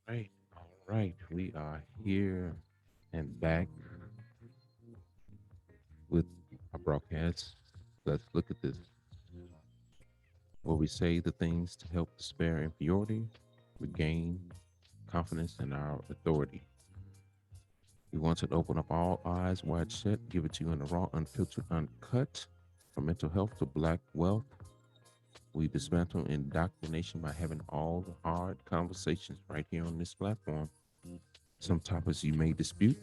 Right. All right. We are here and back with our broadcast. Let's look at this, where we say the things to help despair inferiority, regain confidence in our authority. We want to open up all eyes wide shut, give it to you in the raw, unfiltered, uncut. From mental health to black wealth, we dismantle indoctrination by having all the hard conversations right here on this platform. Some topics you may dispute,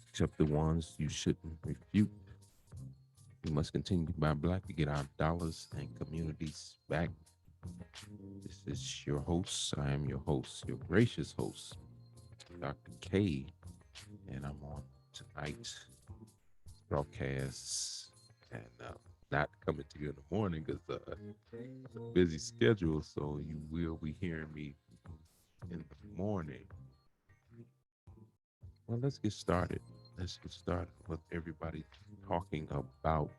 except the ones you shouldn't refute. We must continue to buy black to get our dollars and communities back. This is your host. I am your host, your gracious host, Dr. K, and I'm on tonight's broadcast and not coming to you in the morning because it's a busy schedule. So you will be hearing me in the morning. Well, let's get started. Let's get started with everybody talking about.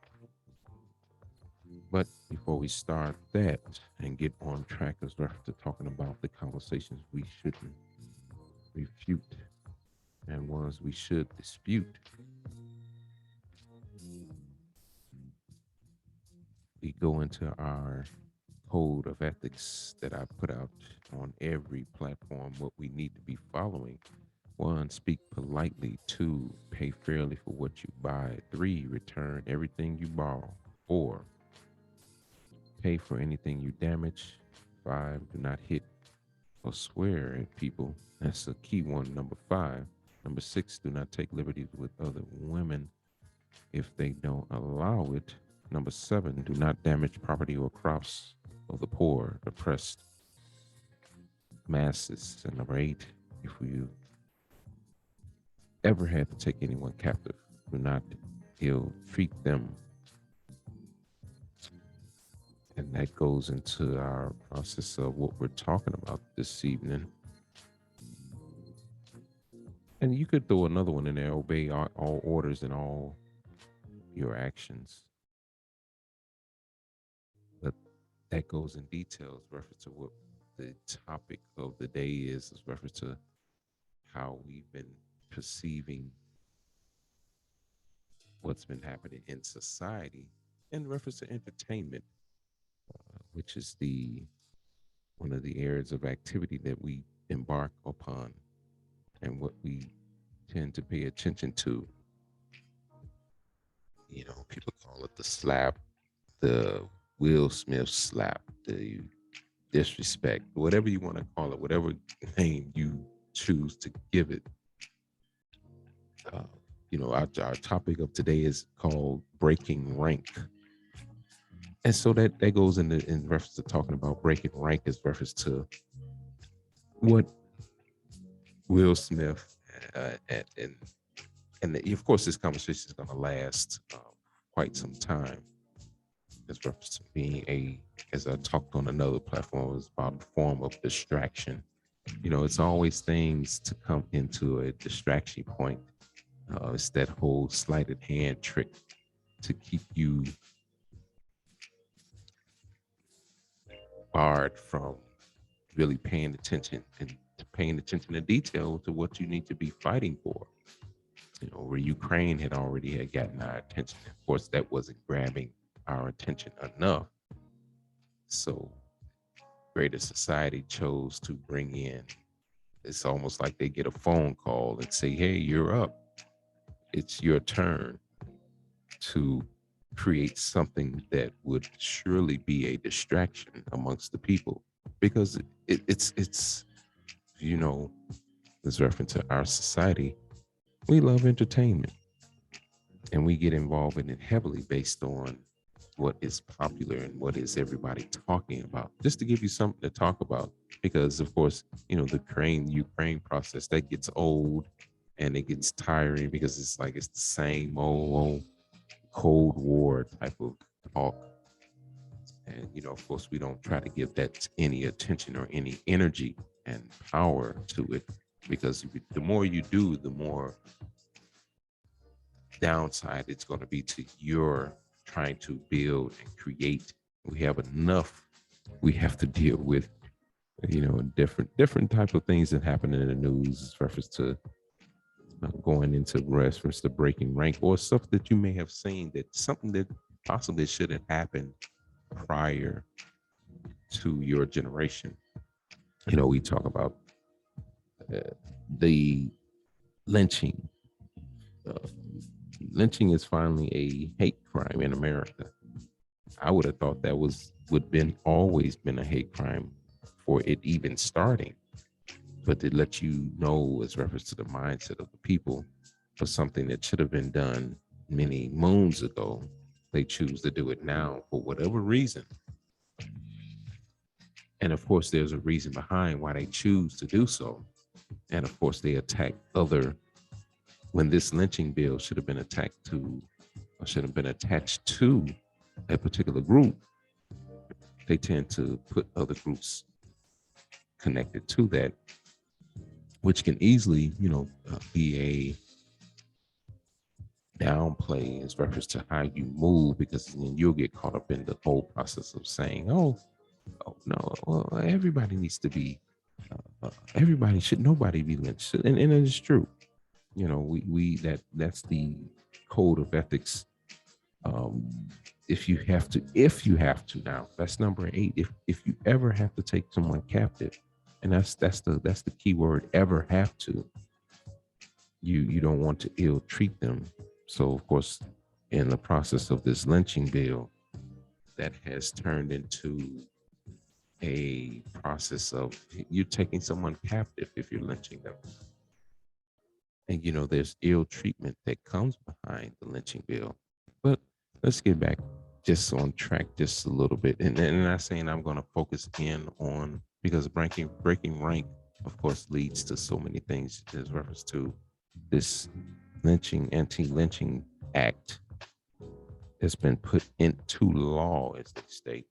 But before we start that and get on track as we're talking about the conversations we shouldn't refute and ones we should dispute, we go into our code of ethics that I put out on every platform, what we need to be following. One, speak politely. Two, pay fairly for what you buy. Three, return everything you borrow. Four, pay for anything you damage. Five, do not hit or swear at people. That's a key one. Number five. Number six, do not take liberties with other women if they don't allow it. Number seven, do not damage property or crops of the poor, oppressed masses. And number eight, if you ever had to take anyone captive, do not ill treat them. And that goes into our process of what we're talking about this evening. And you could throw another one in there: obey all orders and all your actions. But that goes in details, reference to what the topic of the day is reference to how we've been perceiving what's been happening in society in reference to entertainment, which is the one of the areas of activity that we embark upon and what we tend to pay attention to. You know, people call it the slap, the Will Smith slap, the disrespect, whatever you want to call it, whatever name you choose to give it. Uh, our topic of today is called breaking rank. And so that goes in reference to talking about breaking rank is reference to what Will Smith and of course this conversation is going to last quite some time. As reference to being as I talked on another platform, is about a form of distraction. You know, it's always things to come into a distraction point. It's that whole sleight of hand trick to keep you barred from really paying attention and paying attention to detail to what you need to be fighting for. You know, where Ukraine had gotten our attention. Of course, that wasn't grabbing our attention enough. So Greater Society chose to bring in, it's almost like they get a phone call and say, hey, you're up. It's your turn to create something that would surely be a distraction amongst the people, because it's this reference to our society. We love entertainment, and we get involved in it heavily based on what is popular and what is everybody talking about, just to give you something to talk about. Because of course, the Ukraine process, that gets old and it gets tiring, because it's like it's the same old Cold War type of talk. And of course, we don't try to give that any attention or any energy and power to it, because the more you do, the more downside it's going to be to your trying to build and create. We have enough we have to deal with, different type of things that happen in the news as reference to going into reference to breaking rank, or stuff that you may have seen, that something that possibly should have happened prior to your generation. We talk about the lynching. Uh, Lynching is finally a hate crime in America. I would have thought that would always been a hate crime for it even starting, but to let you know, as reference to the mindset of the people, for something that should have been done many moons ago, they choose to do it now for whatever reason. And of course, there's a reason behind why they choose to do so. And of course, they attack when this lynching bill should have been attached to a particular group. They tend to put other groups connected to that, which can easily, be a downplay as reference to how you move, because then you'll get caught up in the whole process of saying, oh no, well, everybody needs to be, nobody be lynched. And it is true. That's the code of ethics. If you have to now, that's number 8. If you ever have to take someone captive, and that's the key word, ever have to, you don't want to ill treat them. So of course, in the process of this lynching bill, that has turned into a process of you taking someone captive if you're lynching them. And there's ill treatment that comes behind the lynching bill. But let's get back just on track just a little bit. And I'm not saying I'm going to focus in on, because breaking rank, of course, leads to so many things as reference to this anti-lynching act that's been put into law, as they state.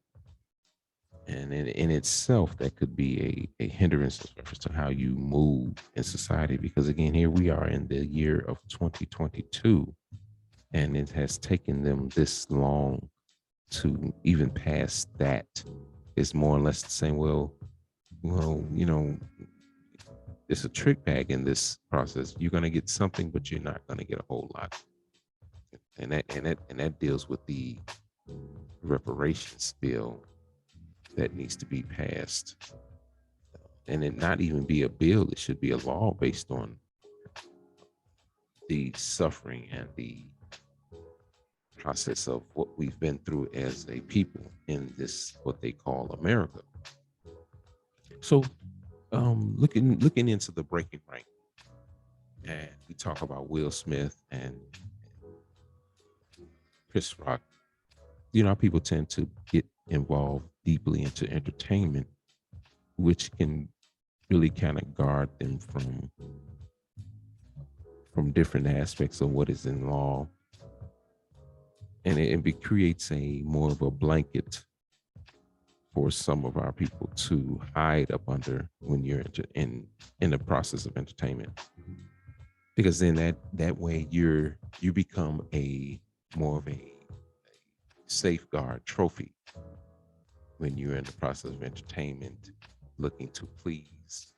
And in itself, that could be a hindrance as reference to how you move in society. Because again, here we are in the year of 2022, and it has taken them this long to even pass that. It's more or less saying, well, it's a trick bag in this process. You're going to get something, but you're not going to get a whole lot. And that deals with the reparations bill that needs to be passed. And it not even be a bill, it should be a law based on the suffering and the process of what we've been through as a people in this, what they call America. So looking into the breaking rank, and we talk about Will Smith and Chris Rock. People tend to get involved deeply into entertainment, which can really kind of guard them from different aspects of what is in law. And it creates a more of a blanket for some of our people to hide up under when you're in the process of entertainment. Because then that way you become a more of a safeguard trophy when you're in the process of entertainment, looking to please,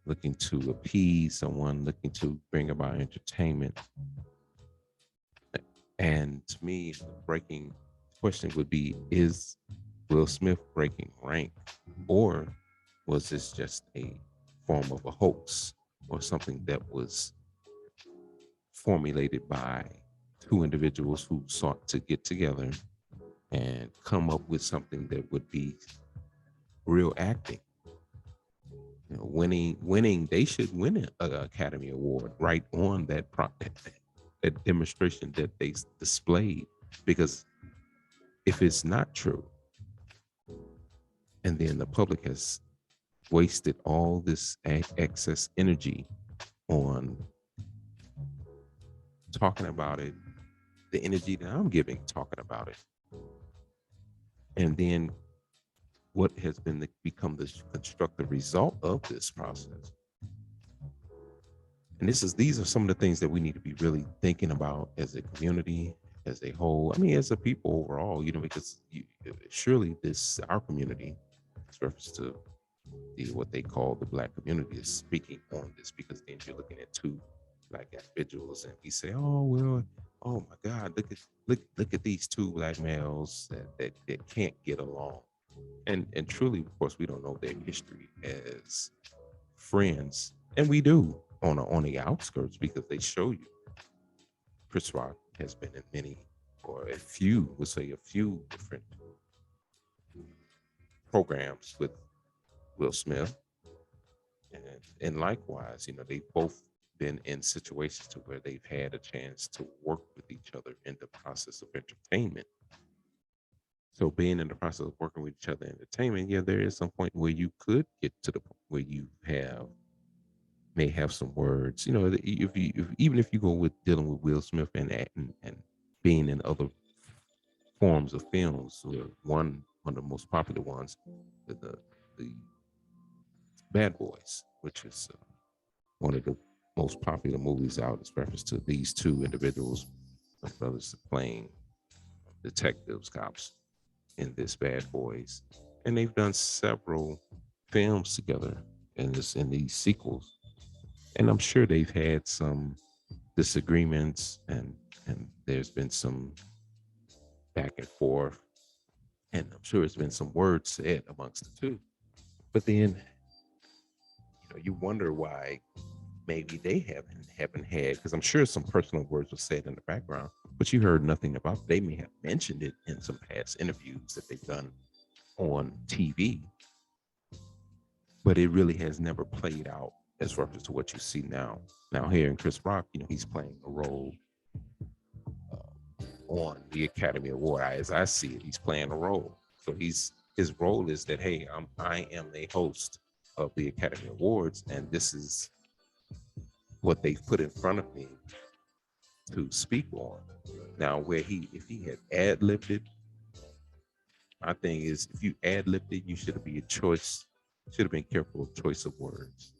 looking to appease someone, looking to bring about entertainment. And to me, the breaking question would be, is Will Smith breaking rank, or was this just a form of a hoax or something that was formulated by two individuals who sought to get together and come up with something that would be real acting? winning. They should win an Academy Award right on that demonstration that they displayed. Because if it's not true, and then the public has wasted all this excess energy on talking about it, the energy that I'm giving talking about it, and then what has become the constructive result of this process. And these are some of the things that we need to be really thinking about as a community, as a whole. I mean, as a people overall, because surely our community, as reference to what they call the Black community, is speaking on this, because then you're looking at two Black individuals and we say, oh well, oh my God, look at these two Black males that can't get along. And truly, of course, we don't know their history as friends, and we do on the outskirts, because they show you. Chris Rock has been in many, or a few different programs with Will Smith, and likewise, they've both been in situations to where they've had a chance to work with each other in the process of entertainment. So being in the process of working with each other in entertainment, yeah, there is some point where you could get to the point where you may have some words, even if you go with dealing with Will Smith and being in other forms of films, one of the most popular ones, the Bad Boys, which is one of the most popular movies out, as reference to these two individuals, brothers, playing detectives, cops in this Bad Boys, and they've done several films together in these sequels, and I'm sure they've had some disagreements, and there's been some back and forth, and I'm sure there's been some words said amongst the two. But then, you wonder why maybe they haven't had, because I'm sure some personal words were said in the background, but you heard nothing about it. They may have mentioned it in some past interviews that they've done on TV, but it really has never played out as reference to what you see now. Now here in Chris Rock, he's playing a role on the Academy Award. As I see it, he's playing a role. So his role is that, hey, I am the host of the Academy Awards, and this is what they've put in front of me to speak on. Now, if he had ad-libbed it, my thing is, if you ad-libbed it, you should have been careful of choice of words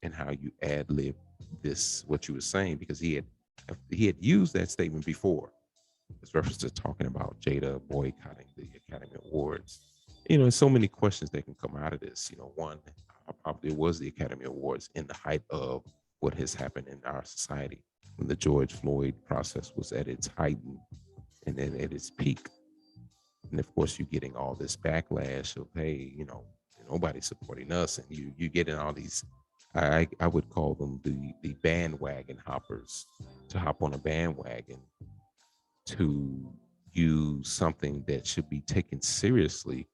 and how you ad-lib what you were saying, because he had used that statement before as reference to talking about Jada boycotting the Academy Awards. So many questions that can come out of this. One, how popular was the Academy Awards in the height of what has happened in our society, when the George Floyd process was at its height and then at its peak? And of course, you're getting all this backlash of, hey, nobody's supporting us, and you getting all these, I would call them the bandwagon hoppers, to hop on a bandwagon to use something that should be taken seriously.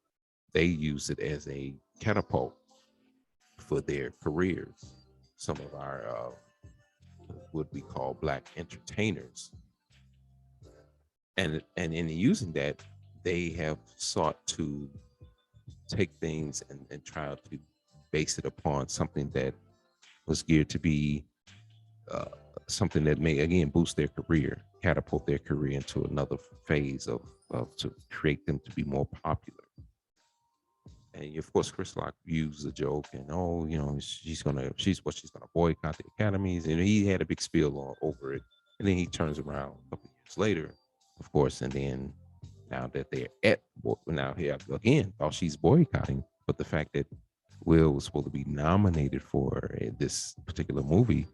They use it as a catapult for their careers. Some of our what we call Black entertainers, and in using that, they have sought to take things and try to base it upon something that was geared to be something that may again boost their career, catapult their career into another phase of to create them to be more popular. And of course, Chris Rock used the joke, and she's gonna boycott the academies, and he had a big spiel over it. And then he turns around a couple years later, of course, and then now that they're now here again, while she's boycotting, but the fact that Will was supposed to be nominated for this particular movie,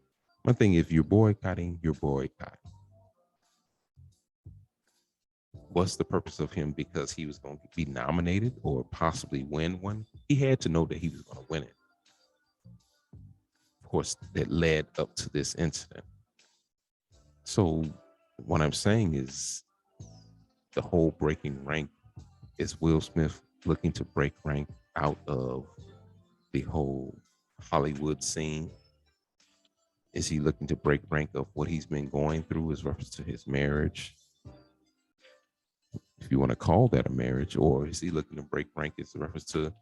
one thing, if you're boycotting, you're boycotting. What's the purpose of him? Because he was going to be nominated or possibly win one? He had to know that he was going to win it. Of course, that led up to this incident. So what I'm saying is, the whole breaking rank is Will Smith looking to break rank out of the whole Hollywood scene? Is he looking to break rank of what he's been going through as reference to his marriage, if you want to call that a marriage? Or is he looking to break rank as reference to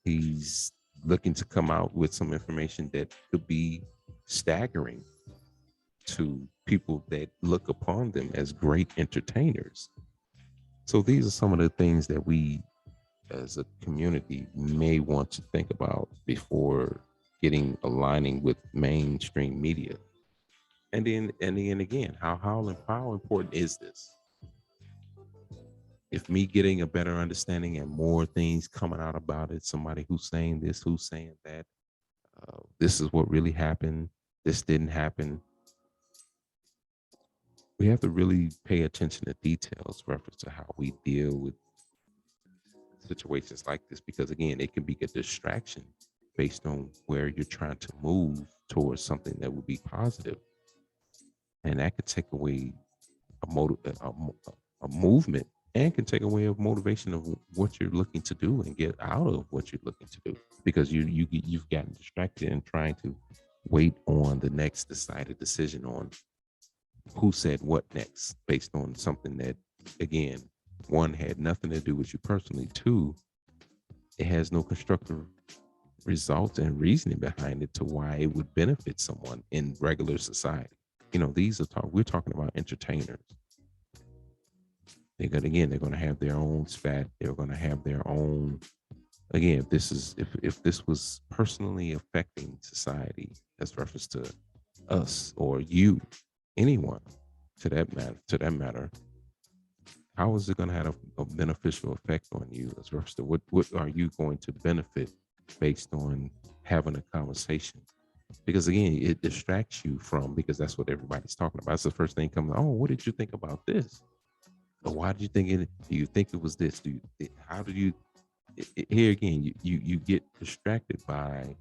he's looking to come out with some information that could be staggering to people that look upon them as great entertainers? So these are some of the things that we as a community may want to think about before aligning with mainstream media. And then again, how important is this? If me getting a better understanding and more things coming out about it, somebody who's saying this, who's saying that, this is what really happened, this didn't happen. We have to really pay attention to details reference to how we deal with situations like this, because again, it can be a distraction based on where you're trying to move towards something that will be positive, and that could take away a movement, and can take away a motivation of what you're looking to do and get out of what you're looking to do, because you've gotten distracted in trying to wait on the next decided decision on who said what next, based on something that, again, one, had nothing to do with you personally. Two, it has no constructive results and reasoning behind it to why it would benefit someone in regular society. We're talking about entertainers. They're going to have their own spat. They're going to have their own. Again, if this was personally affecting society as reference to us or you, anyone to that matter, how is it going to have a beneficial effect on you as reference to what are you going to benefit based on having a conversation? Because again, it distracts you from, because that's what everybody's talking about. It's the first thing coming. Oh, what did you think about this? Or why did you think it? Do you think it was this? How do you? Here again, you get distracted by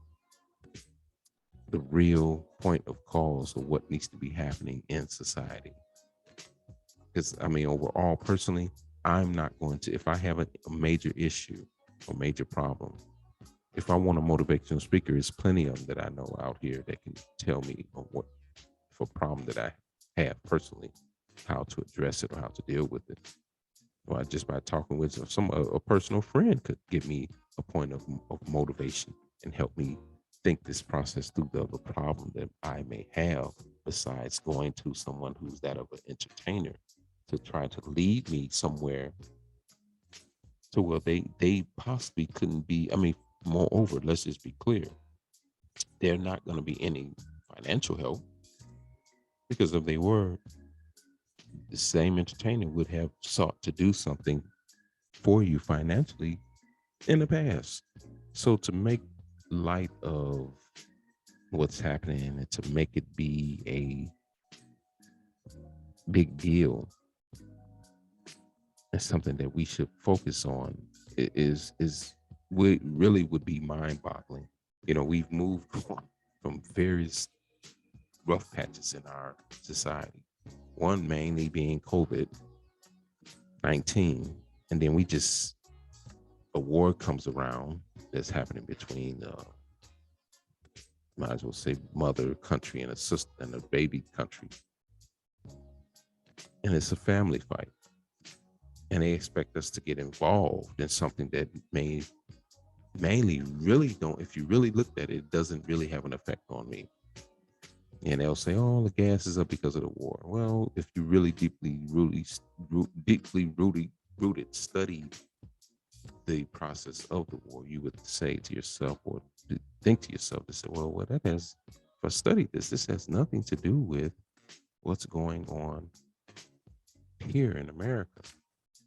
the real point of cause of what needs to be happening in society. Because overall, personally, I'm not going to, if I have a major issue or major problem, if I want a motivational speaker, there's plenty of them that I know out here that can tell me what, for a problem that I have personally, how to address it or how to deal with it. Or just by talking with a personal friend could give me a point of motivation and help me think this process through the problem that I may have, besides going to someone who's that of an entertainer to try to lead me somewhere to where they possibly couldn't be. Moreover, let's just be clear, they're not going to be any financial help, because if they were, the same entertainer would have sought to do something for you financially in the past. So to make light of what's happening and to make it be a big deal, and something that we should focus on, is really would be mind-boggling. We've moved from various rough patches in our society. One mainly being COVID-19, and then a war comes around that's happening between, might as well say, mother country and a sister and a baby country, and it's a family fight, and they expect us to get involved in something that mainly really don't. If you really looked at it, it doesn't really have an effect on me. And they'll say, "Oh, the gas is up because of the war." Well, if you really deeply rooted study the process of the war, you would say to yourself, or think to yourself, to say, "Well, if I studied this has nothing to do with what's going on here in America."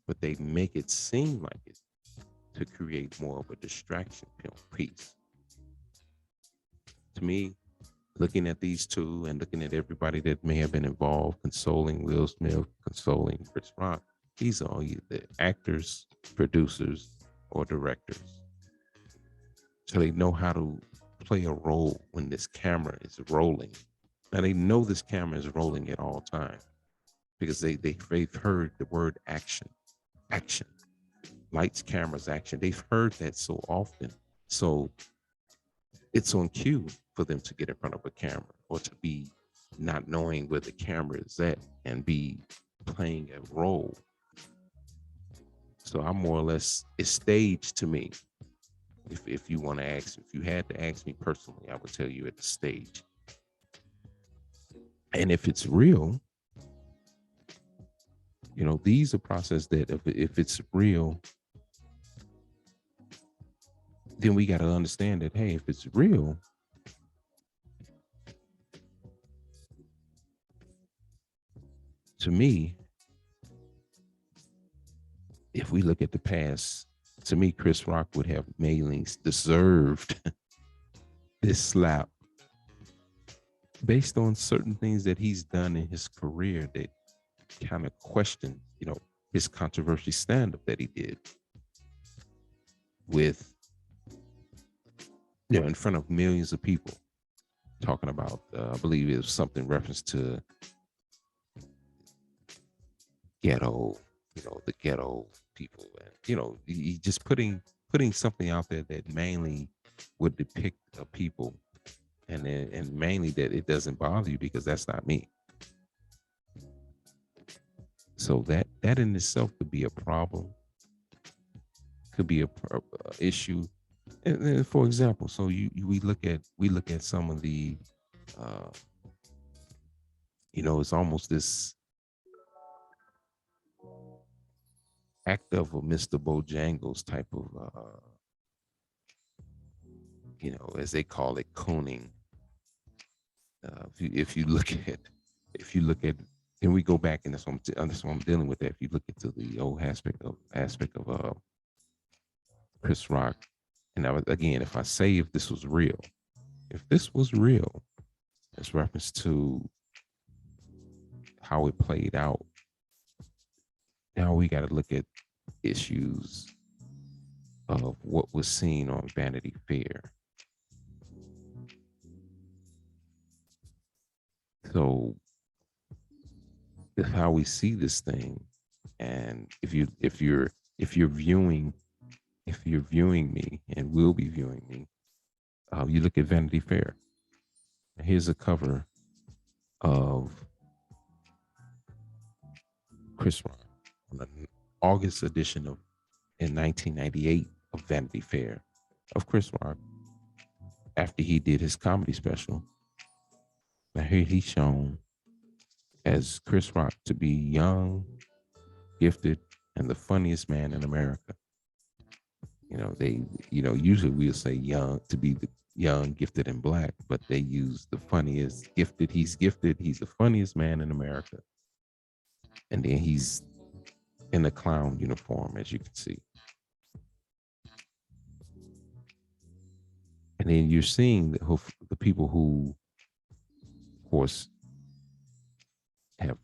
But they make it seem like it to create more of a distraction piece. To me, looking at these two and looking at everybody that may have been involved, consoling Will Smith, consoling Chris Rock, these are all either actors, producers, or directors. So they know how to play a role when this camera is rolling. Now they know this camera is rolling at all times, because they've heard the word action, lights, cameras, action. They've heard that so often. So it's on cue for them to get in front of a camera or to be not knowing where the camera is at and be playing a role. So I'm more or less, it's staged to me. If you want to ask, if you had to ask me personally, I would tell you at the stage. And if it's real, these are processes that if it's real, then we got to understand that, hey, if it's real, to me, if we look at the past, to me, Chris Rock would have mailings deserved this slap based on certain things that he's done in his career that kind of question, his controversial stand-up that he did with, in front of millions of people, talking about, I believe it was something reference to ghetto, the ghetto people, and he just putting something out there that mainly would depict a people, and mainly that it doesn't bother you because that's not me. So that in itself could be a problem, could be a issue. And for example, so we look at some of the, it's almost this act of a Mr. Bojangles type of, as they call it, cooning. If you look at, and we go back, and that's what I'm dealing with. That if you look into the old aspect of Chris Rock, and again, if I say if this was real, it's reference to how it played out. Now we got to look at issues of what was seen on Vanity Fair. So how we see this thing, and if you're viewing me and will be viewing me, you look at Vanity Fair. Here's a cover of Chris Rock on an August edition in 1998 of Vanity Fair of Chris Rock after he did his comedy special. Now here he's shown as Chris Rock to be young, gifted, and the funniest man in America. Usually we'll say young to be the young, gifted, and black, but they use the funniest, gifted. He's gifted. He's the funniest man in America. And then he's in a clown uniform, as you can see. And then you're seeing the people who, of course, have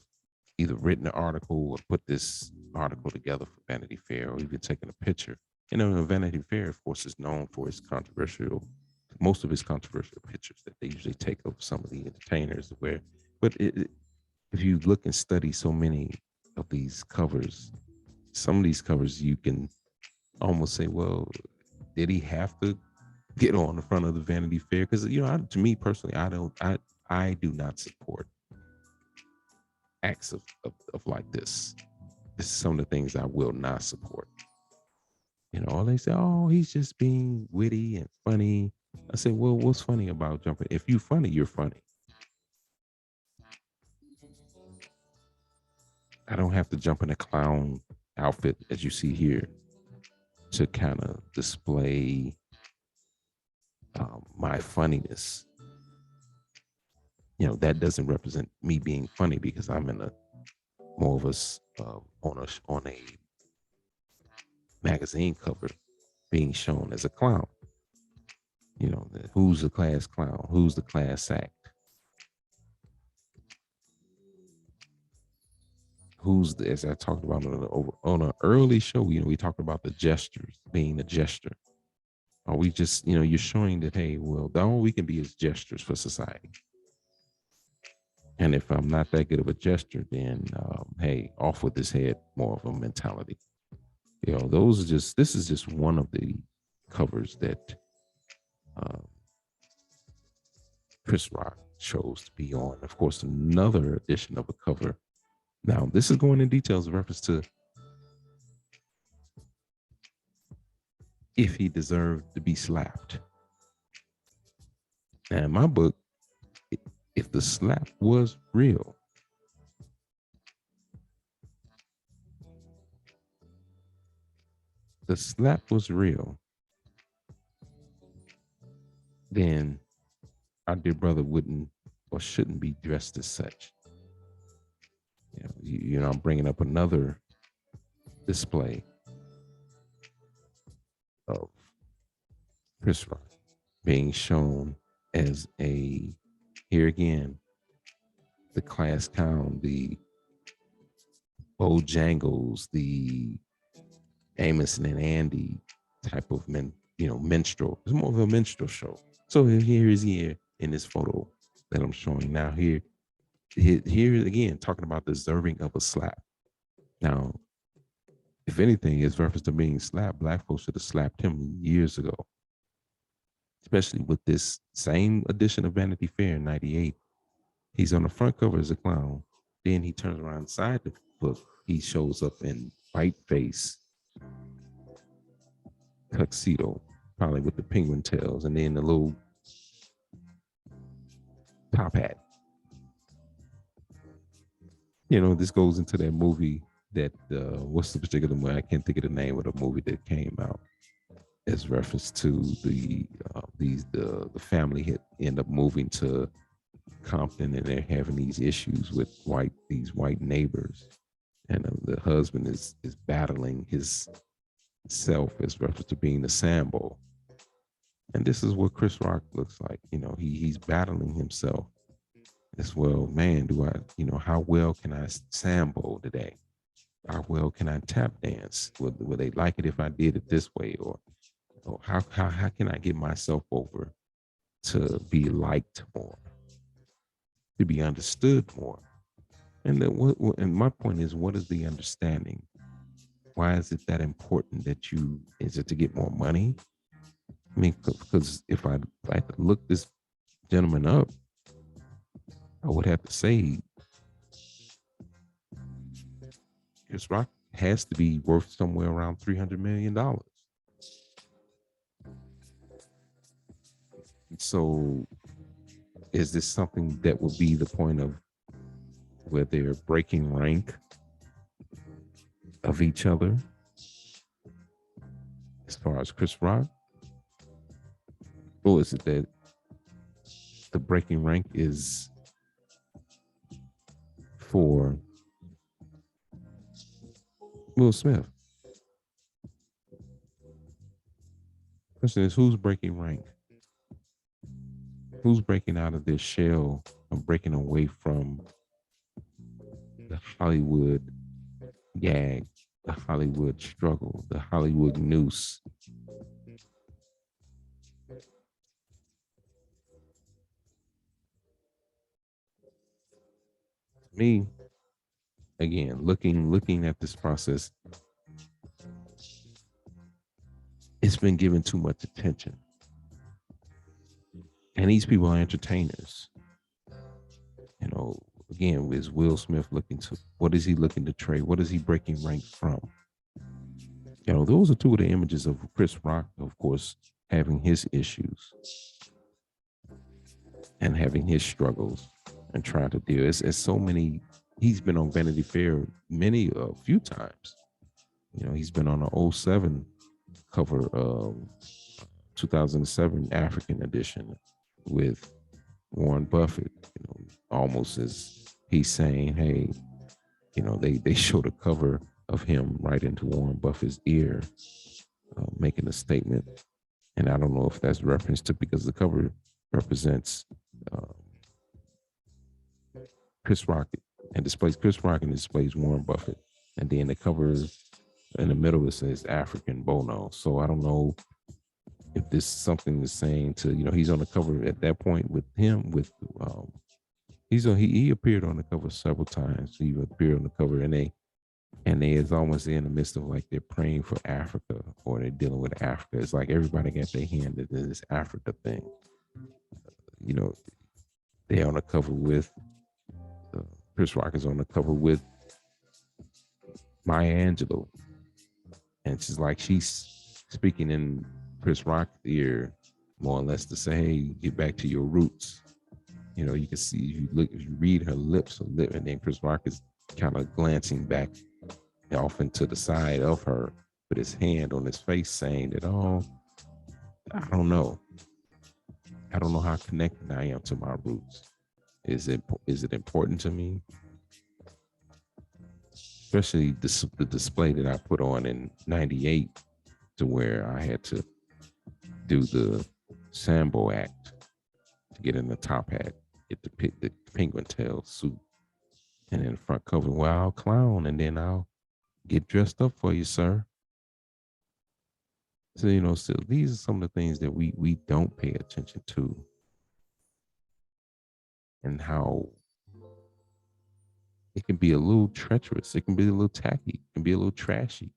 either written an article or put this article together for Vanity Fair, or even taken a picture. Vanity Fair, of course, is known for most of his controversial pictures that they usually take of some of the entertainers to wear. But if you look and study so many of these covers, some of these covers, you can almost say, well, did he have to get on the front of the Vanity Fair? Because, to me personally, I do not support acts of like this. This is some of the things I will not support. They say, oh, he's just being witty and funny. I say, well, what's funny about jumping? If you're funny, you're funny. I don't have to jump in a clown outfit, as you see here, to kind of display my funniness. That doesn't represent me being funny, because I'm in more of on a magazine cover being shown as a clown. Who's the class clown? Who's the class act? As I talked about on an early show, we talked about the gestures, being a gesture. Are we just, you're showing that, hey, well, all we can be is gestures for society. And if I'm not that good of a gesture, then, hey, off with his head, more of a mentality. This is just one of the covers that Chris Rock chose to be on. Of course, another edition of a cover. Now, this is going in details in reference to if he deserved to be slapped. Now, in my book, if the slap was real, then our dear brother wouldn't or shouldn't be dressed as such. I'm bringing up another display of Chris Rock being shown as here again, the class clown, the Bojangles, the Amos and Andy type of minstrel. It's more of a minstrel show. So here is here in this photo that I'm showing now. Here again, talking about deserving of a slap. Now, if anything, is reference to being slapped, black folks should have slapped him years ago. Especially with this same edition of Vanity Fair in '98. He's on the front cover as a clown. Then he turns around inside the book. He shows up in white face, tuxedo, probably with the penguin tails, and then the little top hat. This goes into that movie that, what's the particular movie? I can't think of the name of the movie that came out as reference to the family had end up moving to Compton, and they're having these issues with these white neighbors, and the husband is battling his self as reference to being the Sambo. And this is what Chris Rock looks like. He's battling himself as well. Man, how well can I Sambo today? How well can I tap dance? Will they like it if I did it this way? Or how can I get myself over to be liked more, to be understood more? And my point is, what is the understanding? Why is it that important is it to get more money? I mean, because if I had to look this gentleman up, I would have to say Chris Rock has to be worth somewhere around $300 million. So is this something that would be the point of where they're breaking rank of each other as far as Chris Rock? Or is it that the breaking rank is for Will Smith? Question is, who's breaking rank? Who's breaking out of this shell and breaking away from the Hollywood gag, the Hollywood struggle, the Hollywood noose? Me, again, looking at this process, it's been given too much attention. And these people are entertainers. Again, is Will Smith what is he looking to trade? What is he breaking rank from? Those are two of the images of Chris Rock, of course, having his issues and having his struggles and trying to deal. It's so many. He's been on Vanity Fair a few times. He's been on the 07 cover of 2007 African edition with Warren Buffett, almost as he's saying, hey, they showed a cover of him right into Warren Buffett's ear, making a statement. And I don't know if that's reference to, because the cover represents Chris Rock and displays Chris Rock and displays Warren Buffett. And then the cover in the middle, it says African Bono. So I don't know if this is something that's saying to, he's on the cover at that point with him, he appeared on the cover several times. He appeared on the cover, and they is almost in the midst of like they're praying for Africa, or they're dealing with Africa. It's like everybody got their hand in this Africa thing. They're on the cover with Chris Rock is on the cover with Maya Angelou, and she's speaking in Chris Rock's ear, more or less to say, "Hey, get back to your roots." You can see if you read her lips, and then Chris Rock is kind of glancing back off into the side of her with his hand on his face, saying that, "Oh, I don't know. I don't know how connected I am to my roots. Is it important to me?" Especially the display that I put on in '98, to where I had to do the Sambo act to get in the top hat, get the penguin tail suit, and in the front cover, well, I'll clown and then I'll get dressed up for you, sir. So these are some of the things that we don't pay attention to, and how it can be a little treacherous. It can be a little tacky. It can be a little trashy.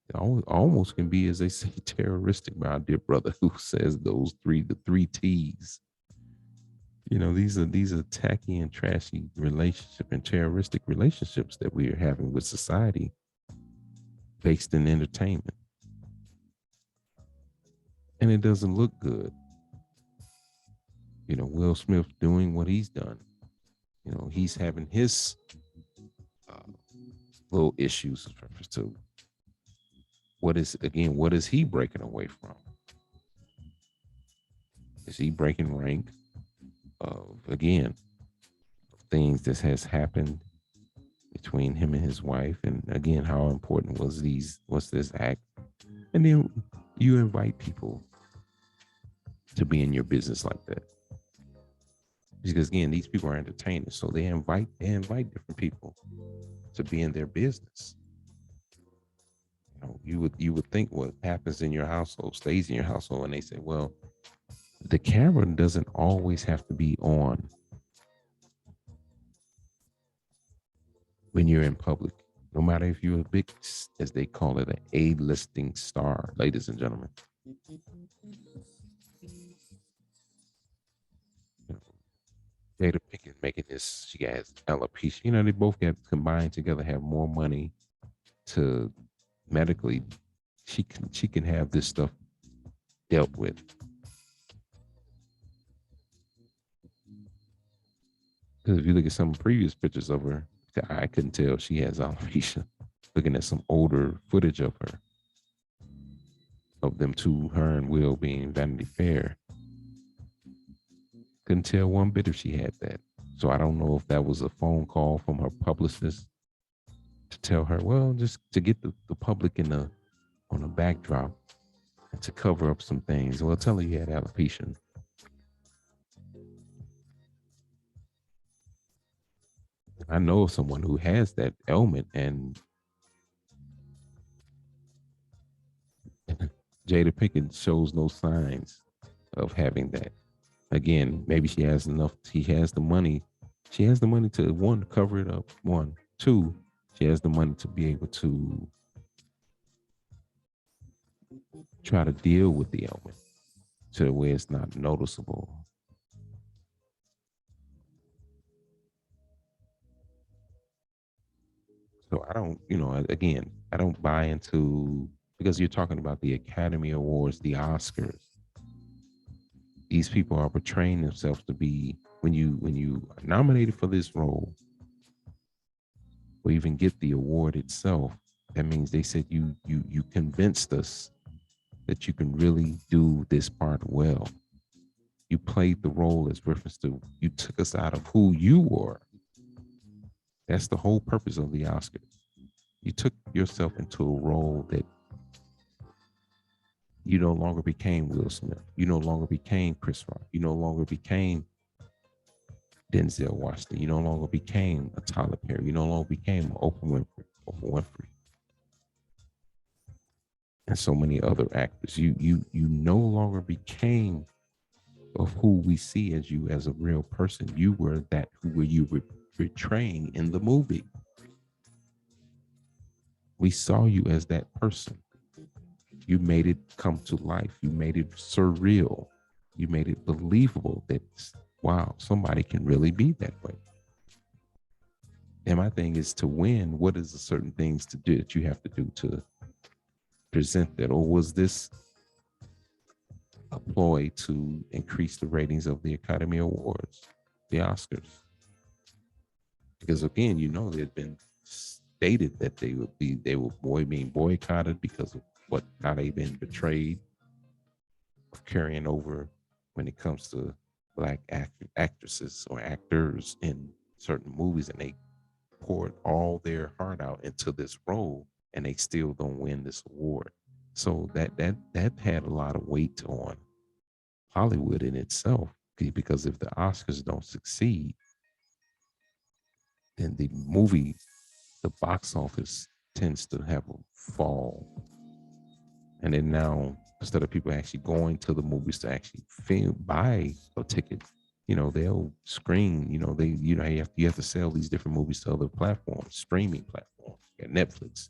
It almost can be, as they say, terroristic. My dear brother, who says the three T's. These are tacky and trashy relationship and terroristic relationships that we are having with society, based in entertainment, and it doesn't look good. Will Smith doing what he's done. He's having his little issues in reference to what is he breaking away from? Is he breaking rank of, again, things that has happened between him and his wife? And again, how important was this act? And then you invite people to be in your business like that. Because again, these people are entertainers, so they invite different people to be in their business. You would think what happens in your household stays in your household, and they say, well, the camera doesn't always have to be on when you're in public, no matter if you're a big, as they call it, an A-listing star, ladies and gentlemen. Jada Pinkett making this, she has alopecia. They both got combined together, have more money to medically. She can have this stuff dealt with. Because if you look at some previous pictures of her, I couldn't tell she has alopecia. Looking at some older footage of her, of them two, her and Will being Vanity Fair, couldn't tell one bit if she had that. So I don't know if that was a phone call from her publicist to tell her, well, just to get the public on a backdrop and to cover up some things. Well, tell her you had alopecia. I know someone who has that ailment, and Jada Pinkett shows no signs of having that. Again, maybe she has enough. She has the money. She has the money to, one, cover it up. One, two, she has the money to be able to try to deal with the ailment to where it's not noticeable. So I don't, again, I don't buy into, because you're talking about the Academy Awards, the Oscars. These people are portraying themselves to be, when you are nominated for this role, or even get the award itself, that means they said you convinced us that you can really do this part well. You played the role as reference to, you took us out of who you were. That's the whole purpose of the Oscars. You took yourself into a role that you no longer became Will Smith. You no longer became Chris Rock. You no longer became Denzel Washington. You no longer became a Tyler Perry. You no longer became Oprah Winfrey. And so many other actors. You no longer became of who we see as you as a real person. You were that who were you portraying in the movie. We saw you as that person. You made it come to life. You made it surreal. You made it believable that wow, somebody can really be that way. And my thing is, to win, what is the certain things to do that you have to do to present that? Or was this a ploy to increase the ratings of the Academy Awards, the Oscars? Because again, they had been stated that they were being boycotted because of how they've been betrayed of carrying over when it comes to black actresses or actors in certain movies, and they poured all their heart out into this role, and they still don't win this award. So that had a lot of weight on Hollywood in itself, because if the Oscars don't succeed, then the box office tends to have a fall. And then now, instead of people actually going to the movies to actually buy a ticket, they'll screen, you have to sell these different movies to other platforms, streaming platforms. You got Netflix,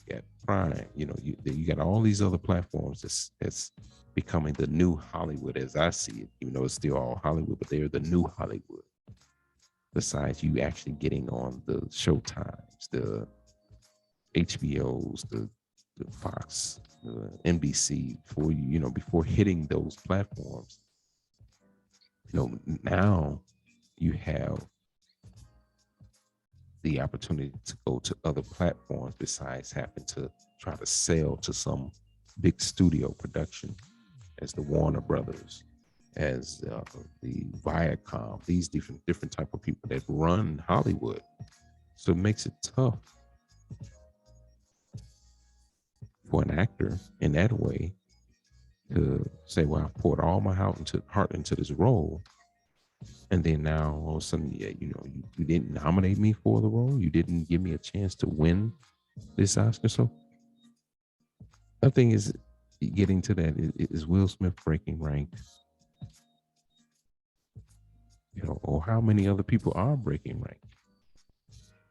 you got Prime, you got all these other platforms that's becoming the new Hollywood as I see it, even though it's still all Hollywood, but they're the new Hollywood. Besides you actually getting on the Showtimes, the HBOs, the Fox, the NBC, before hitting those platforms, now you have the opportunity to go to other platforms besides having to try to sell to some big studio production as the Warner Brothers, as the Viacom, these different type of people that run Hollywood. So it makes it tough for an actor in that way to say, well, I poured all my heart into this role, and then now all of a sudden, you didn't nominate me for the role. You didn't give me a chance to win this Oscar. So the thing is, getting to that is Will Smith breaking rank, or how many other people are breaking rank.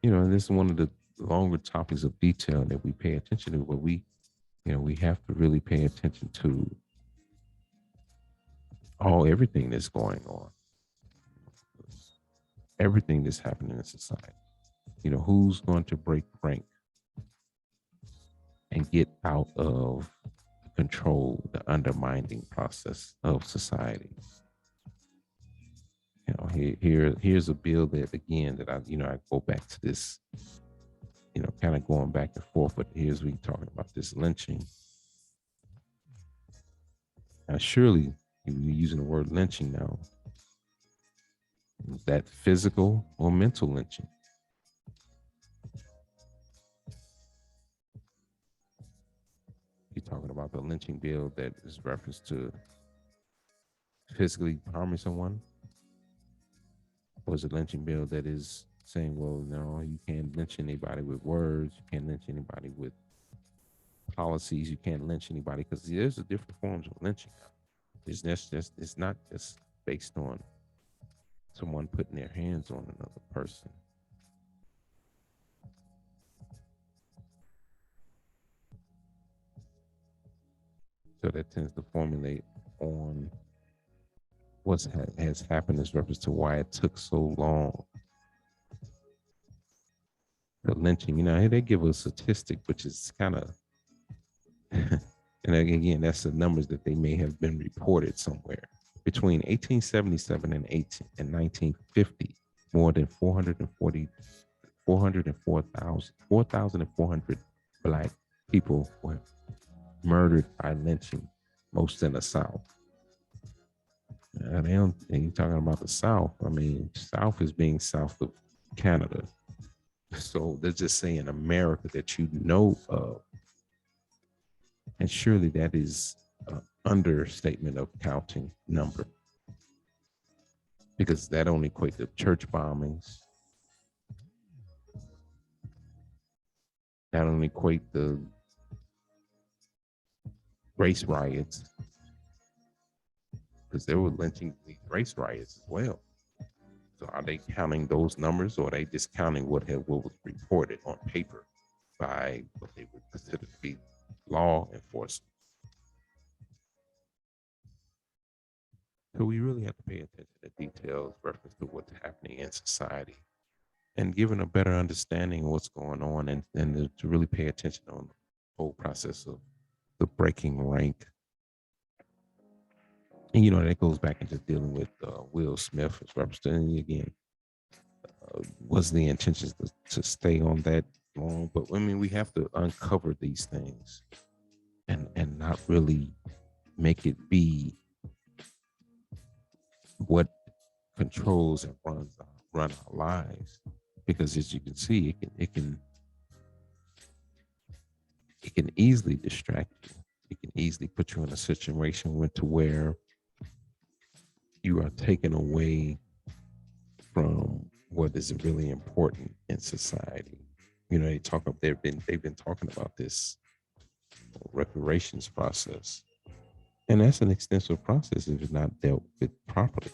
And this is one of the longer topics of detail that we pay attention to, but we have to really pay attention to everything that's going on, everything that's happening in society. Who's going to break rank and get out of control the undermining process of society. Here's a bill that, again, that I go back to this, kind of going back and forth, but here's we talking about this lynching. Now, surely you're using the word lynching now. Is that physical or mental lynching? You're talking about the lynching bill that is reference to physically harming someone? Or is it a lynching bill that is saying, well, no, you can't lynch anybody with words, you can't lynch anybody with policies, you can't lynch anybody, because there's a different forms of lynching. It's not just based on someone putting their hands on another person. So that tends to formulate on what has happened as reference to why it took so long. The lynching, they give a statistic, which is kind of, and again, that's the numbers that they may have been reported somewhere. Between 1877 and 1950, more than 4,400 Black people were murdered by lynching, most in the South. And you're talking about the South. I mean, South is being south of Canada. So they're just saying America that you know of. And surely that is an understatement of counting number, because that only equates to church bombings. That only equate to race riots, because they were lynching these race riots as well. So are they counting those numbers, or are they just counting what was reported on paper by what they would consider to be law enforcement? So we really have to pay attention to details, reference to what's happening in society, and given a better understanding of what's going on, and to really pay attention on the whole process of the breaking rank. And that goes back into dealing with Will Smith as representing again. Was the intention to stay on that long? But I mean, we have to uncover these things and not really make it be what controls and run our lives, because as you can see, it can easily distract you. It can easily put you in a situation to where you are taken away from what is really important in society. They've been talking about this reparations process, and that's an extensive process if it's not dealt with properly.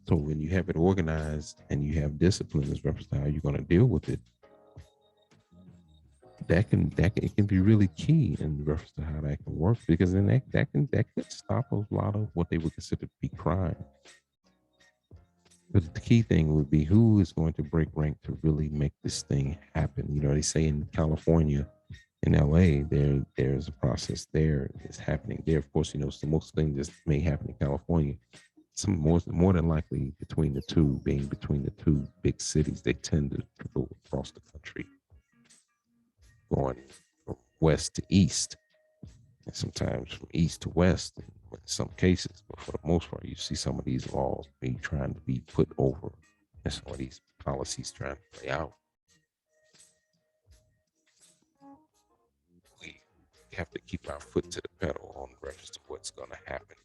So when you have it organized and you have discipline as reference to how you're going to deal with it, it can be really key in reference to how that can work, because then that could stop a lot of what they would consider to be crime. But the key thing would be who is going to break rank to really make this thing happen. They say in California, in LA, there's a process there is happening there. Of course, so most things that may happen in California, some more than likely between the two big cities, they tend to go across the country, going from west to east, and sometimes from east to west in some cases. But for the most part, you see some of these laws being trying to be put over, and some of these policies trying to play out. We have to keep our foot to the pedal on reference to what's going to happen.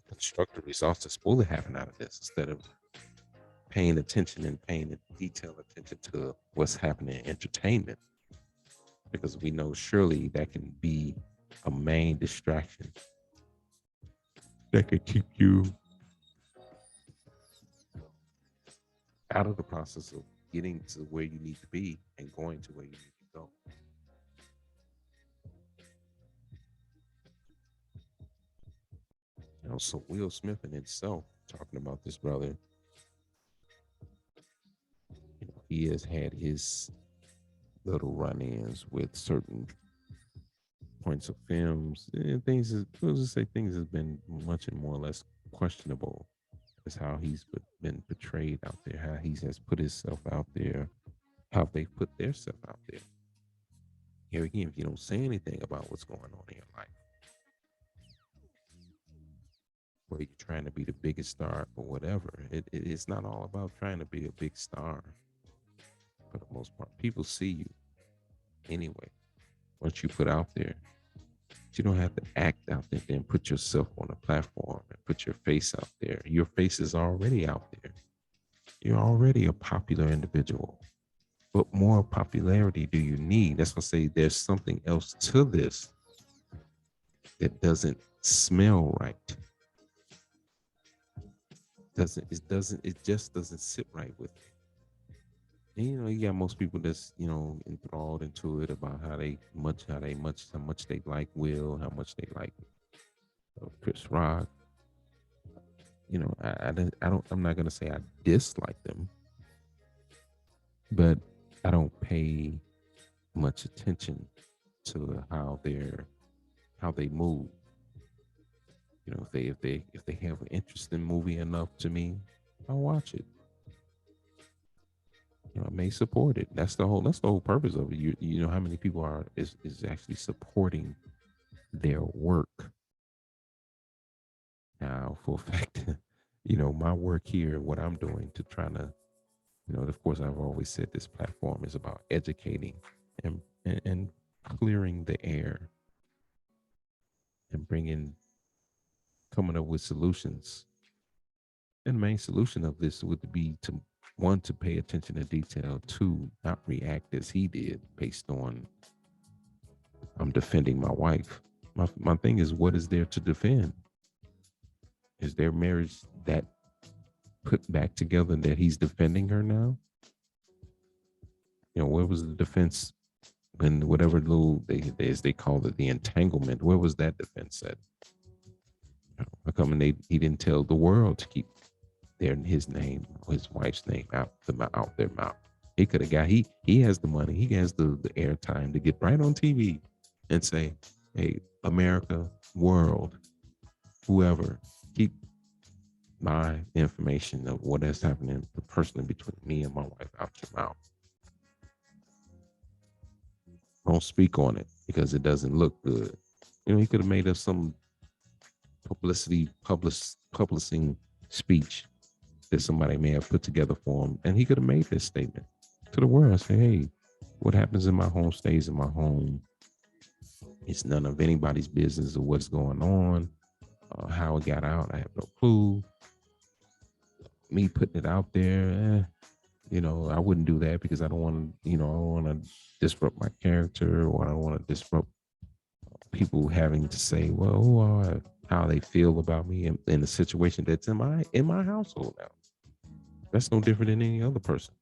Constructive results that's supposed to happen out of this, instead of paying attention and paying detailed attention to what's happening in entertainment, because we know surely that can be a main distraction that could keep you out of the process of getting to where you need to be and going to where you need to go. So Will Smith in itself, talking about this brother, he has had his little run-ins with certain points of films and things. Let's just say things have been much and more or less questionable as how he's been portrayed out there, how he has put himself out there, how they put their stuff out there. Here again, if you don't say anything about what's going on in your life, where you're trying to be the biggest star or whatever, it's not all about trying to be a big star. For the most part, people see you anyway once you put out there. You don't have to act out there and put yourself on a platform and put your face out there. Your face is already out there. You're already a popular individual. What more popularity do you need? That's what I say there's something else to this that doesn't smell right. It just doesn't sit right with you. And, you got most people that's, enthralled into it about how much they like Will, how much they like Chris Rock. I'm not gonna say I dislike them, but I don't pay much attention to how they move. If they have an interesting movie enough to me, I'll watch it. I may support it. That's the whole purpose of it. You know how many people is actually supporting their work. Now, for a fact, my work here, what I'm doing to try to, of course, I've always said this platform is about educating and clearing the air and coming up with solutions. And the main solution of this would be to, one, to pay attention to detail, two, not react as he did based on I'm defending my wife. My thing is, what is there to defend? Is their marriage that put back together that he's defending her now? Where was the defense when whatever little they called it, the entanglement? Where was that defense at? come and he didn't tell the world to keep his name or his wife's name out their mouth. He could have got he has the money, he has the airtime to get right on TV and say, hey, America, world, whoever, keep my information of what is happening personally between me and my wife out your mouth. Don't speak on it because it doesn't look good. He could have made us some publishing speech that somebody may have put together for him, and he could have made this statement to the world. Say, hey, what happens in my home stays in my home. It's none of anybody's business of what's going on, how it got out. I have no clue. Me putting it out there, I wouldn't do that because I don't want to, I don't want to disrupt my character, or I don't want to disrupt people having to say, well, how they feel about me in the situation that's in my household now. That's no different than any other person.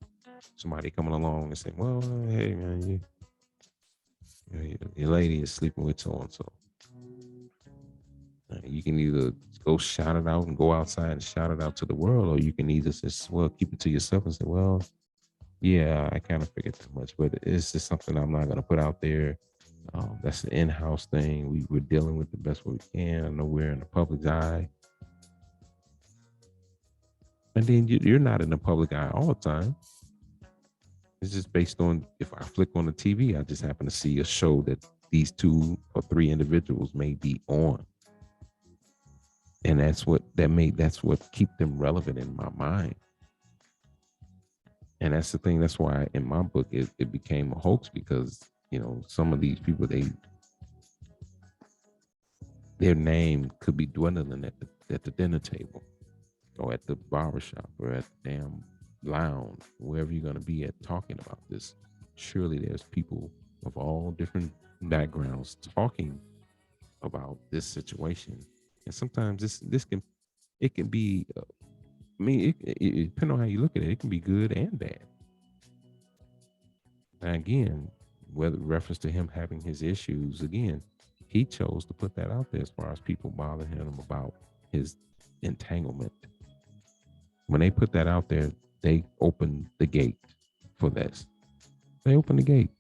Somebody coming along and saying, well, hey man, your lady is sleeping with so and so. You can either go shout it out and go outside and shout it out to the world, or you can either just, keep it to yourself and say, well, yeah, I kind of figured too much, but it's just something I'm not going to put out there. That's an in-house thing. We're dealing with the best way we can. I know we're in the public's eye. And then you're not in the public eye all the time. It's just based on, if I flick on the TV, I just happen to see a show that these 2 or 3 individuals may be on. And that's what keep them relevant in my mind. And that's the thing. That's why in my book, it became a hoax, because, some of these people, their name could be dwindling at the dinner table, or at the barbershop, or at the damn lounge, wherever you're going to be at talking about this. Surely there's people of all different backgrounds talking about this situation. And sometimes this can be, it depending on how you look at it, it can be good and bad. And again, whether reference to him having his issues, again, he chose to put that out there as far as people bothering him about his entanglement. When they put that out there, they opened the gate for this. They opened the gate.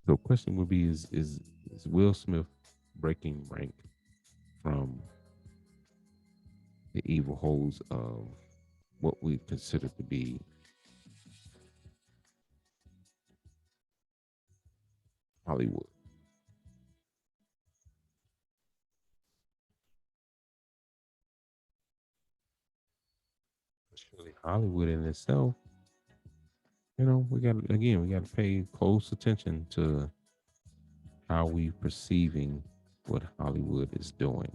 The question would be, is Will Smith breaking rank from the evil holes of what we consider to be Hollywood? Surely Hollywood in itself, we got to pay close attention to how we perceiving what Hollywood is doing.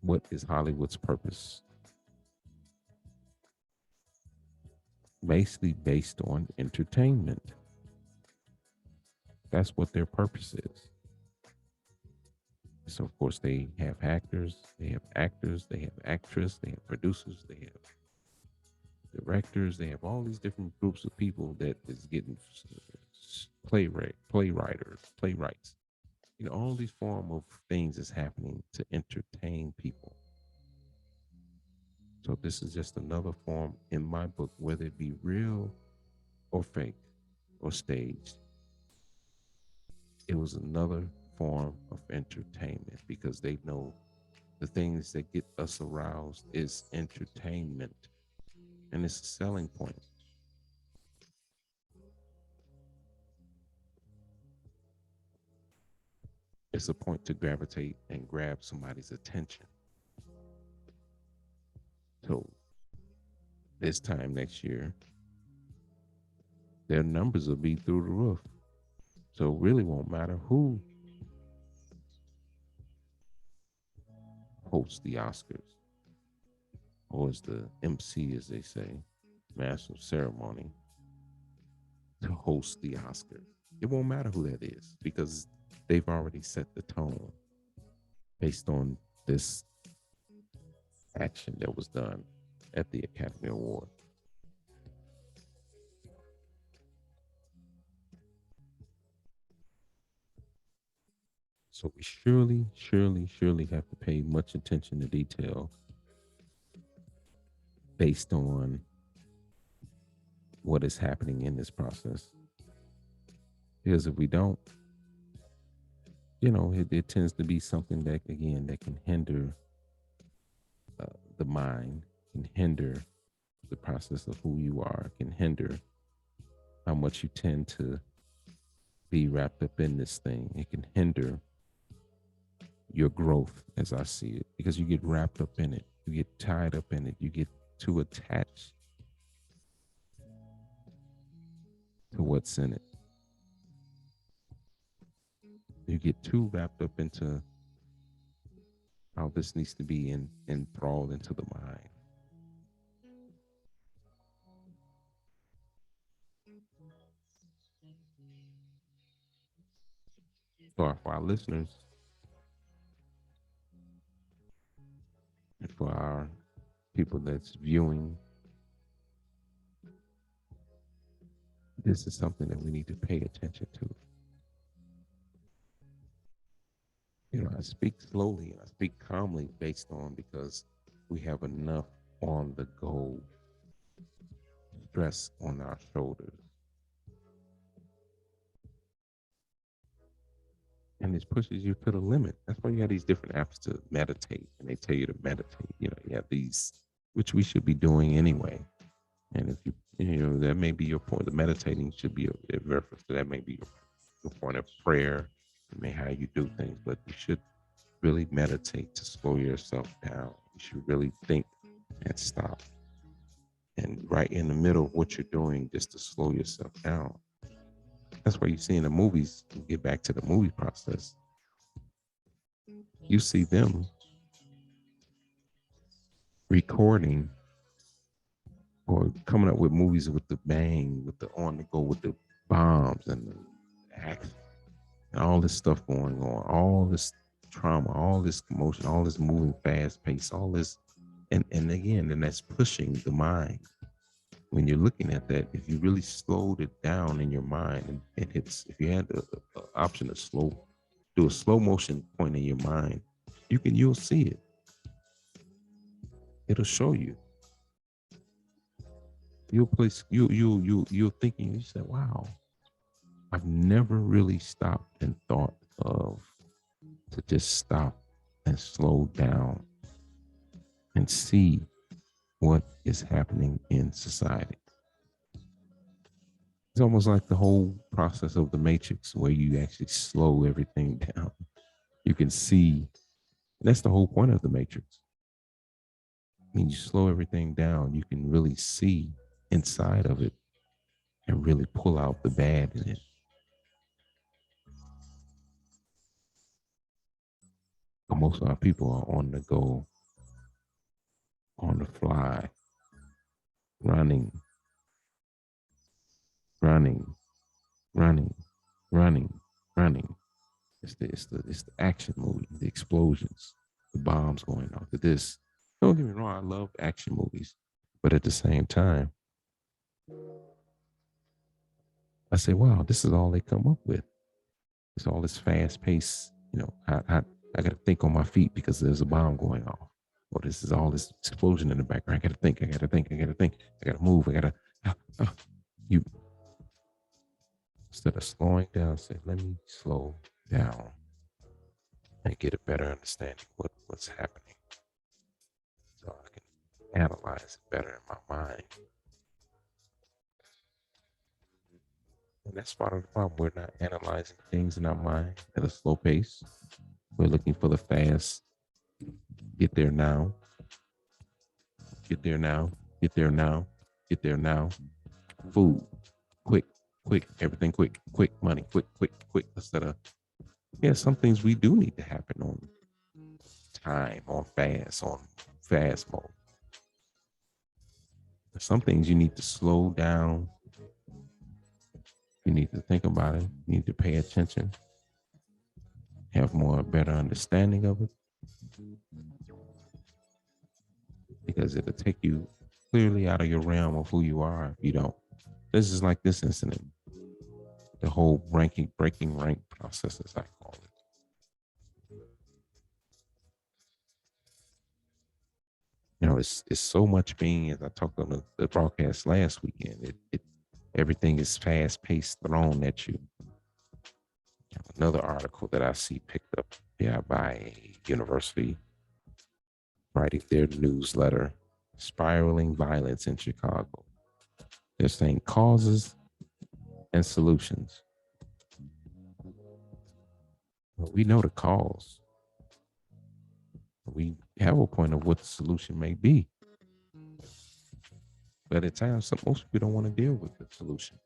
What is Hollywood's purpose? Basically based on entertainment. That's what their purpose is. So of course they have actors, they have actors, they have producers, they have directors, they have all these different groups of people that is getting playwrights. All these form of things is happening to entertain people. So this is just another form in my book, whether it be real or fake or staged. It was another form of entertainment, because they know the things that get us aroused is entertainment, and it's a selling point. It's a point to gravitate and grab somebody's attention. So this time next year, their numbers will be through the roof. So it really won't matter who hosts the Oscars, or is the MC, as they say, master of ceremony, to host the Oscars. It won't matter who that is, because they've already set the tone based on this action that was done at the Academy Award. So we surely have to pay much attention to detail based on what is happening in this process. Because if we don't, it tends to be something that, again, that can hinder the mind, can hinder the process of who you are, can hinder how much you tend to be wrapped up in this thing. It can hinder your growth, as I see it, because you get wrapped up in it, you get tied up in it, you get too attached to what's in it. You get too wrapped up into how this needs to be enthralled into the mind. So for our listeners and for our people that's viewing, this is something that we need to pay attention to. I speak slowly and I speak calmly based on because we have enough on the go stress on our shoulders. And it pushes you to the limit. That's why you have these different apps to meditate, and they tell you to meditate. You have these, which we should be doing anyway. And if that may be your point. The meditating should be a reference to that. May be your point of prayer. It may how you do things, but you should really meditate to slow yourself down. You should really think and stop. And right in the middle of what you're doing, just to slow yourself down. That's why you see in the movies, get back to the movie process, you see them recording or coming up with movies with the bang, with the on the go, with the bombs and the action and all this stuff going on, all this trauma, all this commotion, all this moving fast pace, all this. And again, and that's pushing the mind. When you're looking at that, if you really slowed it down in your mind, and if you had the option to do a slow motion point in your mind, you'll see it. It'll show you. You'll thinking, you say, wow, I've never really stopped and thought of to just stop and slow down and see what is happening in society. It's almost like the whole process of the Matrix, where you actually slow everything down. You can see, that's the whole point of the Matrix. When you slow everything down, you can really see inside of it and really pull out the bad in it. But most of our people are on the go, on the fly, running. It's the action movie, the explosions, the bombs going off. This. Don't get me wrong, I love action movies, but at the same time, I say, wow, this is all they come up with. It's all this fast pace. I got to think on my feet because there's a bomb going off. Or this is all this explosion in the background. I got to think. I got to move. You. Instead of slowing down, say, let me slow down and get a better understanding of what's happening, so I can analyze it better in my mind. And that's part of the problem. We're not analyzing things in our mind at a slow pace. We're looking for the fast, get there now, food, quick, everything quick, money, quick. Instead of, some things we do need to happen on time, on fast mode. Some things you need to slow down. You need to think about it. You need to pay attention, have better understanding of it, because it'll take you clearly out of your realm of who you are if you don't. This is like this incident, the whole breaking rank process, as I call it. it's so much being, as I talked on the broadcast last weekend. Everything is fast paced, thrown at you. Another article that I see picked up by a university writing their newsletter, spiraling violence in Chicago. They're saying causes and solutions. Well, we know the cause. We have a point of what the solution may be. But at times, most people don't want to deal with the solution.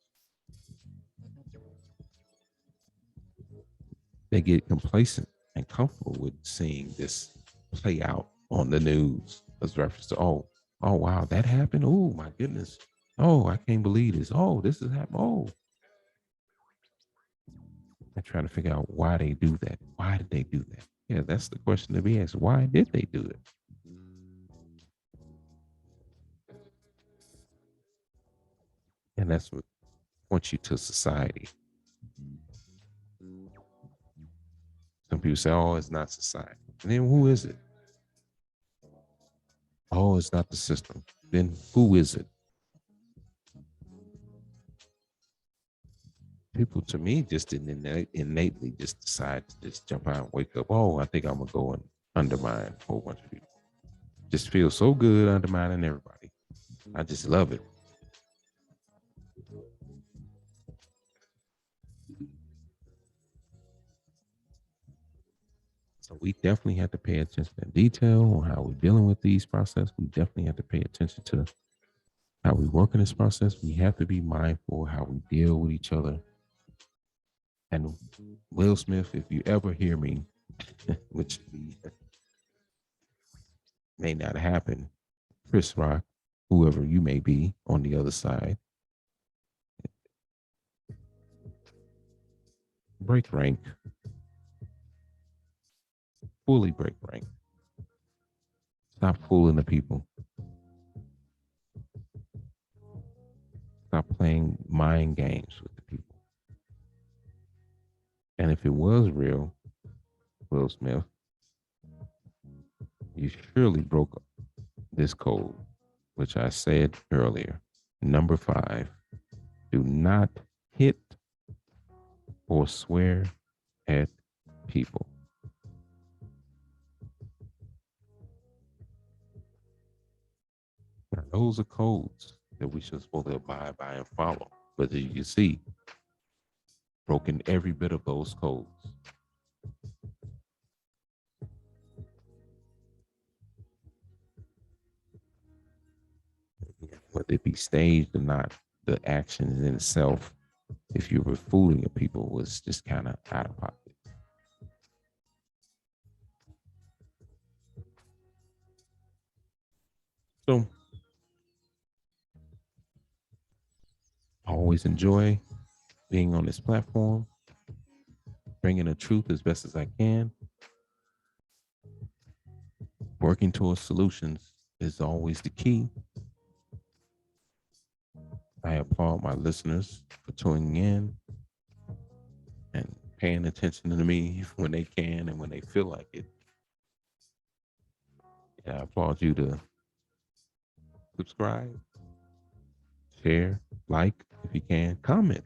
They get complacent and comfortable with seeing this play out on the news as reference to, oh, wow, that happened. Oh, my goodness. Oh, I can't believe this. Oh, this is happening. Oh. I try to figure out why they do that. Why did they do that? Yeah, that's the question to be asked. Why did they do it? And that's what points you to society. Some people say, oh, it's not society. And then who is it? Oh, it's not the system. Then who is it? People, to me, just didn't innately just decide to just jump out and wake up. Oh, I think I'm going to go and undermine a whole bunch of people. Just feel so good undermining everybody. I just love it. So we definitely have to pay attention to detail on how we're dealing with these processes. We definitely have to pay attention to how we work in this process. We have to be mindful of how we deal with each other. And Will Smith, if you ever hear me, which may not happen, Chris Rock, whoever you may be on the other side, break rank. Fully break rank. Stop fooling the people. Stop playing mind games with the people. And if it was real, Will Smith, you surely broke this code, which I said earlier. Number 5, do not hit or swear at people. Now, those are codes that we should supposed to abide by and follow. But as you can see, broken every bit of those codes. Whether it be staged or not, the action in itself, if you were fooling people, was just kind of out of pocket. So, I always enjoy being on this platform, bringing the truth as best as I can. Working towards solutions is always the key. I applaud my listeners for tuning in and paying attention to me when they can and when they feel like it. And I applaud you to subscribe, share, like if you can, comment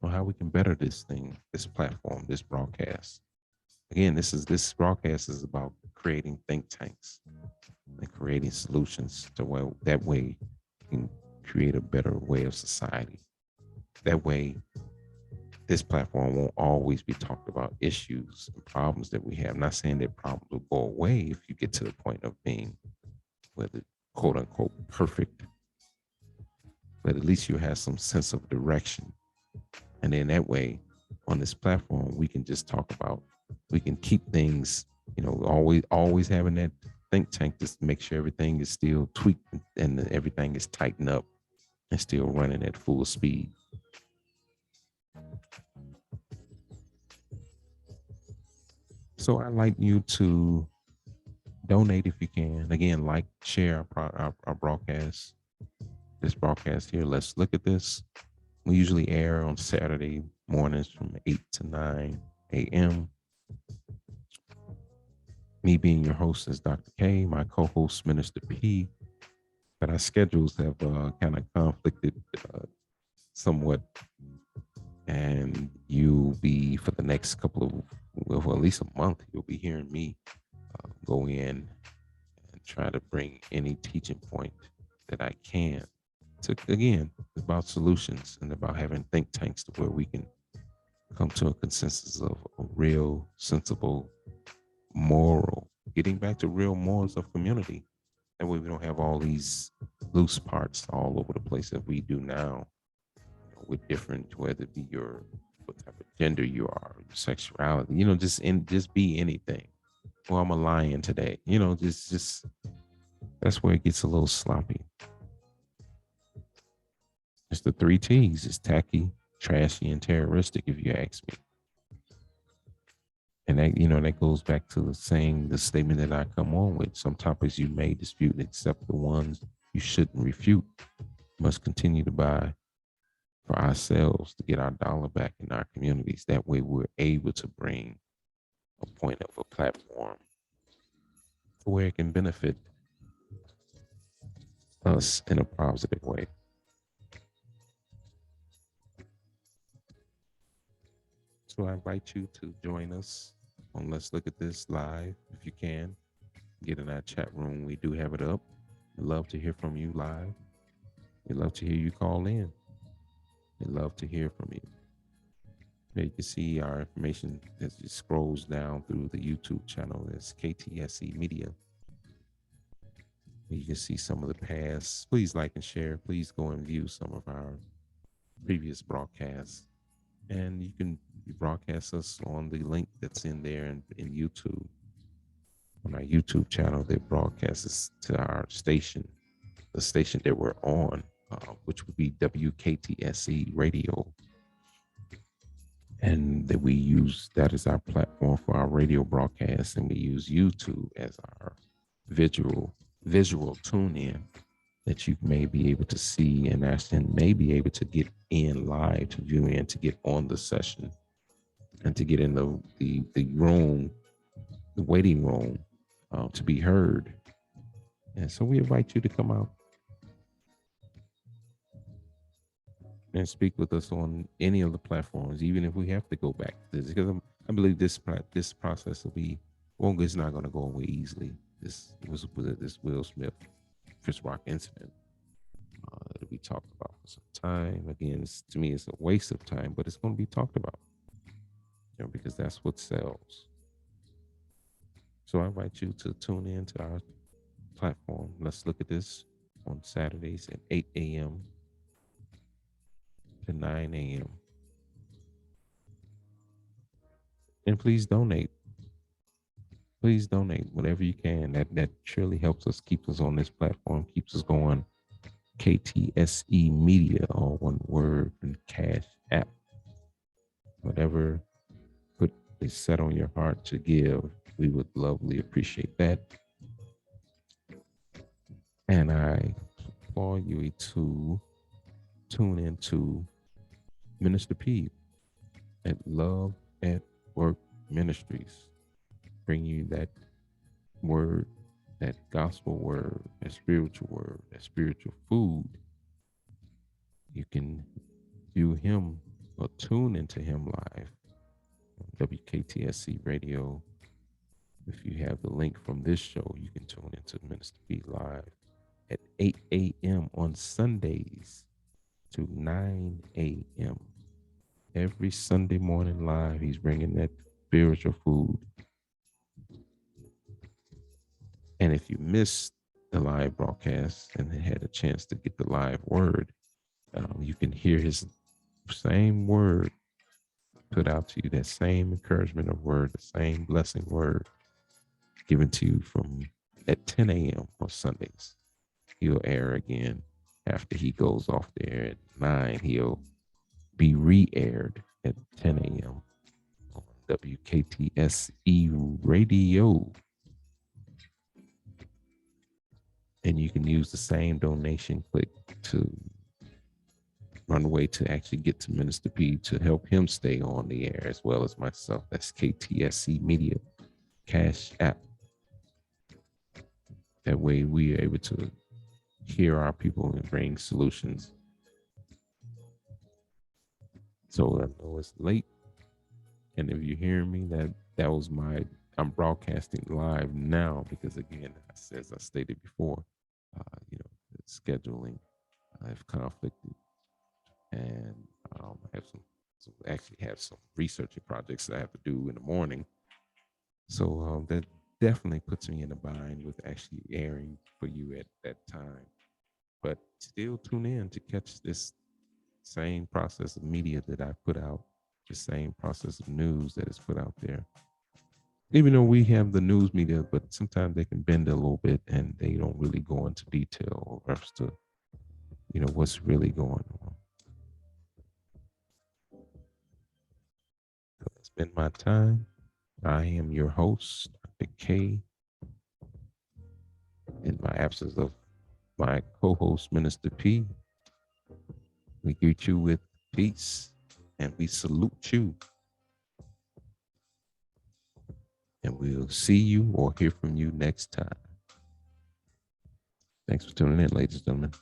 on how we can better this thing, this platform, this broadcast. Again, this broadcast is about creating think tanks and creating solutions to where that way we can create a better way of society. That way, this platform won't always be talked about issues and problems that we have. I'm not saying that problems will go away if you get to the point of being, whether quote unquote perfect, but at least you have some sense of direction. And then that way, on this platform, we can just talk about, we can keep things, always having that think tank just to make sure everything is still tweaked and everything is tightened up and still running at full speed. So I'd like you to donate if you can. Again, like, share our broadcast, this broadcast here. Let's look at this. We usually air on Saturday mornings from 8 to 9 a.m. Me being your host is Dr. K, my co-host Minister P, but our schedules have kind of conflicted somewhat, and you'll be for the next couple of, well, for at least a month, you'll be hearing me go in and try to bring any teaching point that I can to, again, about solutions and about having think tanks to where we can come to a consensus of a real, sensible, moral, getting back to real morals of community. That way we don't have all these loose parts all over the place that we do now, with different, whether it be your what type of gender you are, your sexuality, just be anything. Well, I'm a lion today. Just that's where it gets a little sloppy. It's the three T's. It's tacky, trashy, and terroristic, if you ask me. And that goes back to the statement that I come on with. Some topics you may dispute, except the ones you shouldn't refute. Must continue to buy for ourselves to get our dollar back in our communities. That way we're able to bring a point of a platform where it can benefit us in a positive way. So I invite you to join us on Let's Look at This live if you can. Get in our chat room. We do have it up. We'd love to hear from you live. We'd love to hear you call in. We'd love to hear from you. There you can see our information as it scrolls down through the YouTube channel. It's KTSE Media. You can see some of the past. Please like and share. Please go and view some of our previous broadcasts. And you can broadcast us on the link that's in there in YouTube. On our YouTube channel, they broadcast us to our station, the station that we're on, which would be WKTSE Radio. And that we use that as our platform for our radio broadcast, and we use YouTube as our visual tune in that you may be able to see and may be able to get in live, to view in, to get on the session, and to get in the room, the waiting room, to be heard. And so we invite you to come out and speak with us on any of the platforms, even if we have to go back to this, because I believe this process will be, well, it's not going to go away easily. This Will Smith Chris Rock incident that we talked about for some time. Again, to me, it's a waste of time, but it's going to be talked about, because that's what sells. So I invite you to tune in to our platform. Let's Look at This on Saturdays at 8 a.m. to 9 a.m. And please donate. Please donate whatever you can. That surely helps us, keeps us on this platform, keeps us going. KTSE Media, all one word, and Cash App. Whatever is set on your heart to give, we would lovely appreciate that. And I applaud you to tune into Minister P at Love at Work Ministries, bring you that word, that gospel word, that spiritual food. You can view him or tune into him live on WKTSE Radio. If you have the link from this show, you can tune into Minister P live at 8 a.m. on Sundays to 9 a.m. Every Sunday morning live, he's bringing that spiritual food. And if you missed the live broadcast and had a chance to get the live word, you can hear his same word put out to you, that same encouragement of word, the same blessing word given to you from at 10 a.m. on Sundays. He'll air again after he goes off there at 9. He'll be re-aired at 10 a.m. on WKTSE Radio. And you can use the same donation click to run away to actually get to Minister P to help him stay on the air, as well as myself. That's KTSE Media, Cash App, That way we are able to hear our people and bring solutions. So I know it's late, and if you hear me, that was I'm broadcasting live now because, again, as I stated before, the scheduling have conflicted, and I have some researching projects that I have to do in the morning. So that definitely puts me in a bind with actually airing for you at that time. But still tune in to catch this same process of media that I put out, the same process of news that is put out there. Even though we have the news media, but sometimes they can bend a little bit and they don't really go into detail or reference to, what's really going on. So it's been my time. I am your host, Dr. K, in my absence of my co-host, Minister P. We greet you with peace and we salute you. And we'll see you or hear from you next time. Thanks for tuning in, ladies and gentlemen.